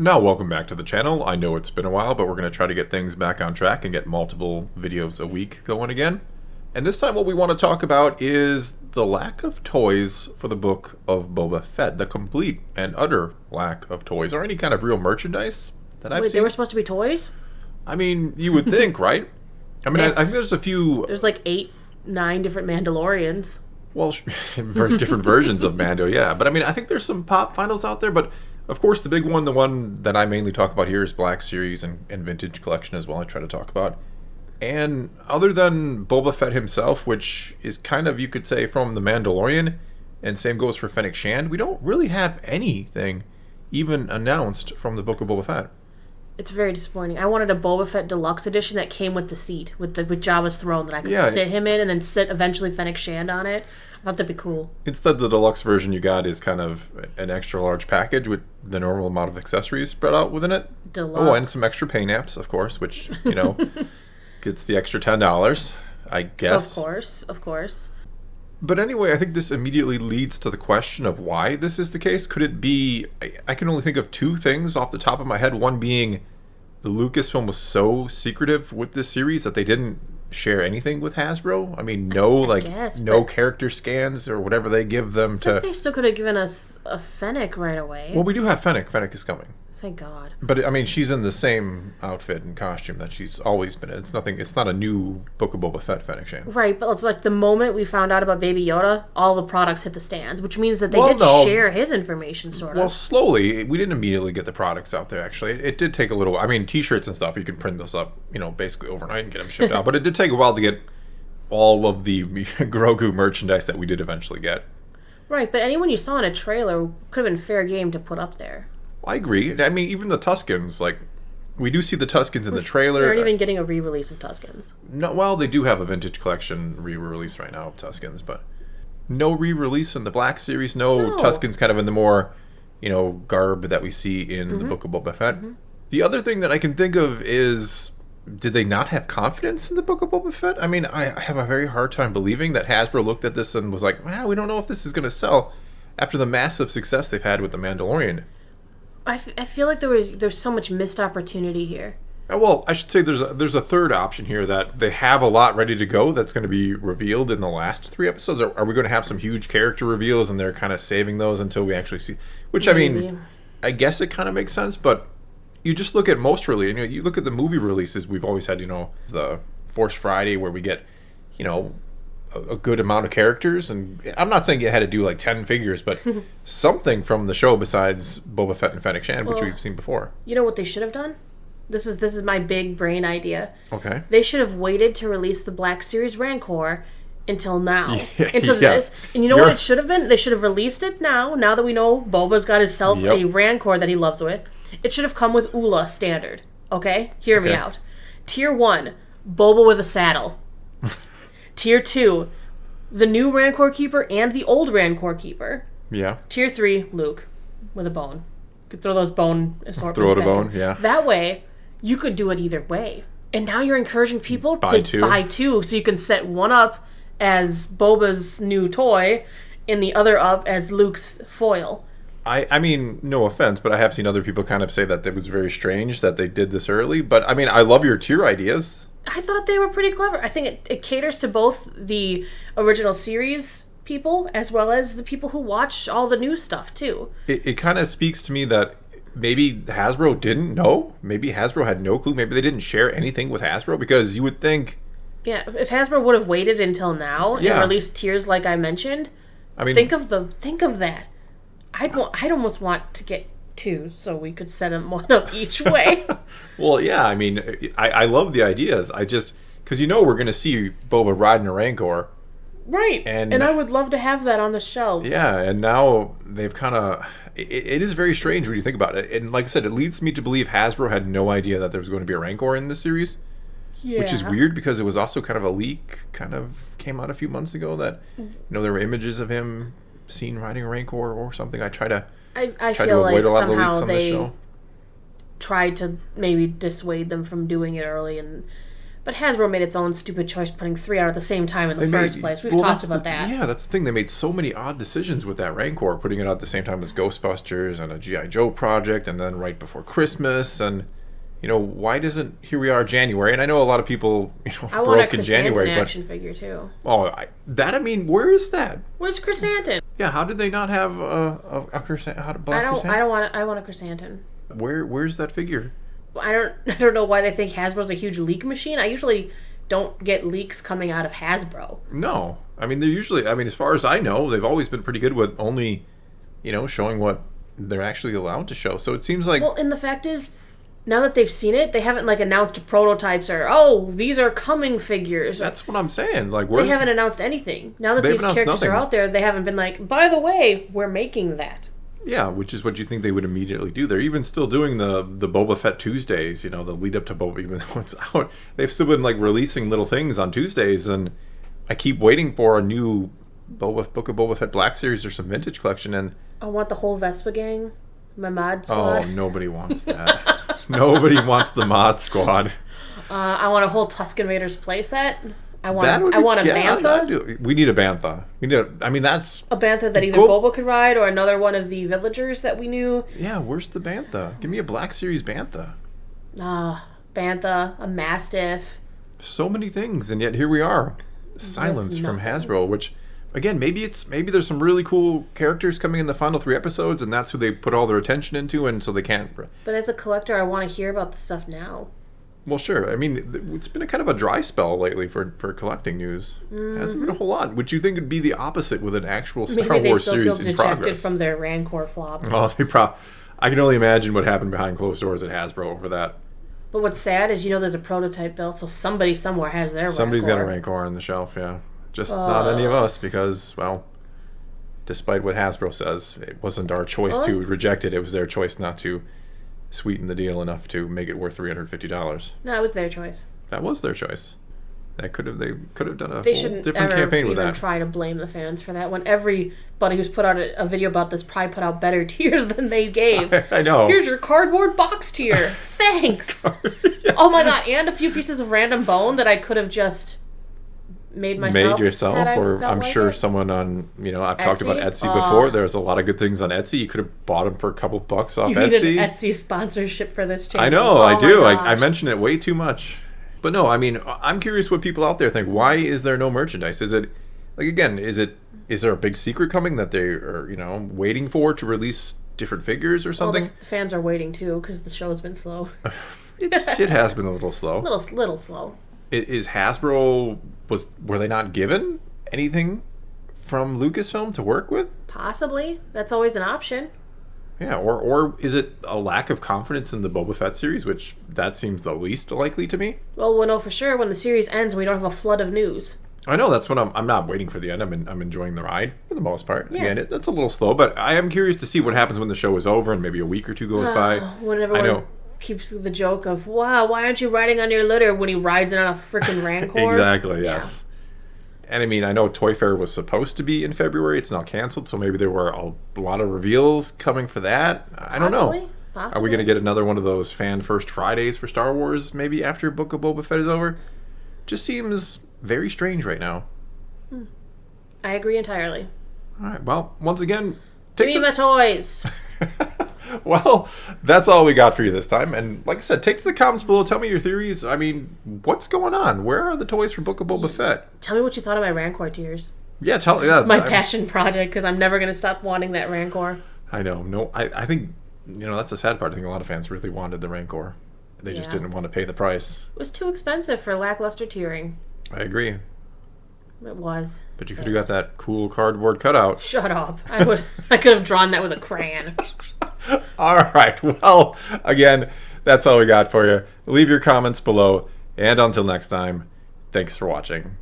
Now, welcome back to the channel. I know it's been a while, but we're going to try to get things back on track and get multiple videos a week going again. And this time what we want to talk about is the lack of toys for the Book of Boba Fett. The complete and utter lack of toys, or any kind of real merchandise that I've Wait, seen. they were supposed to be toys? I mean, you would think, right? I mean, Yeah. I think there's a few... There's like 9 different Mandalorians. Well, very different versions of Mando, yeah. But I mean, I think there's some pop finals out there, but... Of course, the big one, the one that I mainly talk about here is Black Series and Vintage Collection as well, I try to talk about. And other than Boba Fett himself, which is kind of, you could say, from The Mandalorian, and same goes for Fennec Shand, we don't really have anything even announced from the Book of Boba Fett. It's very disappointing. I wanted a Boba Fett Deluxe Edition that came with the seat, with Jabba's throne, that I could sit him in and then sit eventually Fennec Shand on it. I thought that'd be cool. Instead, the deluxe version you got is kind of an extra large package with the normal amount of accessories spread out within it. Deluxe. Oh, and some extra paint apps, of course, which, you know, gets the extra $10, I guess. Of course. But anyway, I think this immediately leads to the question of why this is the case. Could it be... I can only think of two things off the top of my head. One being the Lucasfilm was so secretive with this series that they didn't share anything with Hasbro. I mean, I guess, no character scans or whatever they give them to... They still could have given us a Fennec right away. Well, we do have Fennec. Fennec is coming. Thank God. But I mean, she's in the same outfit and costume that she's always been in. It's not a new Book of Boba Fett Fennec Shand. Right, but it's like the moment we found out about Baby Yoda, all the products hit the stands, which means that they did share his information, sort of. Well, slowly. We didn't immediately get the products out there, actually. It did take a little... I mean, T-shirts and stuff, you can print those up, basically overnight and get them shipped out. But it did take a while to get all of the Grogu merchandise that we did eventually get. Right, but anyone you saw in a trailer could have been fair game to put up there. I agree. I mean, even the Tuskens, like, we do see the Tuskens in the trailer. We aren't even getting a re-release of Tuskens. No, well, they do have a Vintage Collection re-release right now of Tuskens, but no re-release in the Black Series. No Tuskens kind of in the more, garb that we see in the Book of Boba Fett. Mm-hmm. The other thing that I can think of is, did they not have confidence in the Book of Boba Fett? I mean, I have a very hard time believing that Hasbro looked at this and was like, we don't know if this is going to sell after the massive success they've had with The Mandalorian. I feel like there's so much missed opportunity here. Well, I should say there's a third option here that they have a lot ready to go that's going to be revealed in the last 3 episodes. Are we going to have some huge character reveals and they're kind of saving those until we actually see? Which, maybe. I mean, I guess it kind of makes sense, but you just look at most really, you look at the movie releases we've always had, the Force Friday where we get, a good amount of characters, and I'm not saying you had to do like 10 figures, but something from the show besides Boba Fett and Fennec Shand, which we've seen before. You know what they should have done? This is my big brain idea. Okay. They should have waited to release the Black Series Rancor until now. Until yes. this. And you know what it should have been? They should have released it now that we know Boba's got himself a Rancor that he loves with. It should have come with Ula standard. Okay? Hear me out. Tier 1, Boba with a saddle. Tier 2, the new Rancor Keeper and the old Rancor Keeper. Yeah. Tier 3, Luke with a bone. You could throw those bone assortments Throw it a back bone, in. yeah. That way, you could do it either way. And now you're encouraging people to buy two, so you can set one up as Boba's new toy and the other up as Luke's foil. I mean, no offense, but I have seen other people kind of say that it was very strange that they did this early. But, I mean, I love your tier ideas. I thought they were pretty clever. I think it caters to both the original series people as well as the people who watch all the new stuff, too. It kind of speaks to me that maybe Hasbro didn't know. Maybe Hasbro had no clue. Maybe they didn't share anything with Hasbro, because you would think... Yeah, if Hasbro would have waited until now and released tiers like I mentioned, I mean, think of that. I'd almost want to get 2 so we could set them one up each way. Well, yeah, I mean, I love the ideas. I just... Because we're going to see Boba riding a Rancor. Right, and I would love to have that on the shelves. Yeah, and now they've kind of... It is very strange when you think about it. And like I said, it leads me to believe Hasbro had no idea that there was going to be a Rancor in this series. Yeah. Which is weird, because it was also kind of a leak, kind of came out a few months ago that, there were images of him seen riding a Rancor or something. I try to avoid a lot of the leaks on this show. Tried to maybe dissuade them from doing it early, But Hasbro made its own stupid choice putting 3 out at the same time in the first place. We've talked about that. Yeah, that's the thing. They made so many odd decisions with that Rancor, putting it out at the same time as Ghostbusters and a G.I. Joe project, and then right before Christmas. And, why doesn't... Here we are, January, and I know a lot of people, I broke in January. I want a Chrysanthemum action figure, too. Where is that? Where's Chrysanthemum? Yeah, how did they not have a Chrysanthemum? I want a Chrysanthemum. Where's that figure? I don't know why they think Hasbro's a huge leak machine. I usually don't get leaks coming out of Hasbro. No. They're usually... as far as I know, they've always been pretty good with only, showing what they're actually allowed to show. So it seems like... Well, and the fact is, now that they've seen it, they haven't, announced prototypes or, these are coming figures. That's what I'm saying. They haven't announced anything. Now that these characters are out there, they haven't been like, by the way, we're making that. Yeah, which is what you think they would immediately do. They're even still doing the Boba Fett Tuesdays, the lead up to Boba, even though it's out. They've still been, releasing little things on Tuesdays, and I keep waiting for a new Book of Boba Fett Black Series or some vintage collection, and... I want the whole Vespa gang, my mod squad. Oh, nobody wants that. Nobody wants the mod squad. I want a whole Tusken Raiders playset. I want a Bantha. We need a Bantha. That's a Bantha that either Boba could ride or another one of the villagers that we knew. Yeah, where's the Bantha? Give me a Black Series Bantha. Bantha, a Mastiff. So many things, and yet here we are. Silence from Hasbro, which, again, maybe there's some really cool characters coming in the final 3 episodes, and that's who they put all their attention into, and so they can't... But as a collector, I want to hear about the stuff now. Well, sure. It's been a kind of a dry spell lately for collecting news. Mm-hmm. Hasn't been a whole lot. Would you think would be the opposite with an actual Star Wars series in progress? Maybe they still feel dejected from their Rancor flop. Oh, I can only imagine what happened behind closed doors at Hasbro over that. But what's sad is, there's a prototype built, so somebody somewhere has their Somebody's Rancor. got a Rancor on the shelf, yeah. Just not any of us, because, well, despite what Hasbro says, it wasn't our choice to reject it. It was their choice not to sweeten the deal enough to make it worth $350. No, it was their choice. That was their choice. They could have done a whole different campaign with that. They shouldn't try to blame the fans for that. When everybody who's put out a video about this probably put out better tiers than they gave. I know. Here's your cardboard box tier. Thanks. Yeah. Oh my god! And a few pieces of random bone that I could have just made myself. Made yourself, or I'm sure someone on, I've talked about Etsy before. There's a lot of good things on Etsy. You could have bought them for a couple bucks off Etsy. You need an Etsy sponsorship for this channel. I know, I do. I mention it way too much. But no, I'm curious what people out there think. Why is there no merchandise? Is it, is there a big secret coming that they are, waiting for to release different figures or something? Well, the fans are waiting too, because the show's been slow. It has been a little slow. Little slow. Is Hasbro, were they not given anything from Lucasfilm to work with? Possibly. That's always an option. Yeah, or is it a lack of confidence in the Boba Fett series, which that seems the least likely to me? Well, we'll know for sure when the series ends and we don't have a flood of news. I know, that's what I'm not waiting for the end. I'm enjoying the ride for the most part. Yeah. Again, it's a little slow, but I am curious to see what happens when the show is over and maybe a week or two goes by. When everyone keeps the joke of, wow, why aren't you riding on your litter when he rides it on a freaking Rancor? Exactly, yes. And I know Toy Fair was supposed to be in February. It's now canceled, so maybe there were a lot of reveals coming for that. I don't know. Possibly. Are we going to get another one of those Fan First Fridays for Star Wars maybe after Book of Boba Fett is over? Just seems very strange right now. I agree entirely. All right, well, once again... Give me my toys! Well, that's all we got for you this time. And like I said, take to the comments below. Tell me your theories. What's going on? Where are the toys for Book of Boba Fett? Tell me what you thought of my Rancor tiers. Yeah, it's my passion project, because I'm never going to stop wanting that Rancor. I know. No, I think, that's the sad part. I think a lot of fans really wanted the Rancor. They just didn't want to pay the price. It was too expensive for lackluster tiering. I agree. It was. But you could have got that cool cardboard cutout. Shut up. I could have drawn that with a crayon. All right. Well, again, that's all we got for you. Leave your comments below. And until next time, thanks for watching.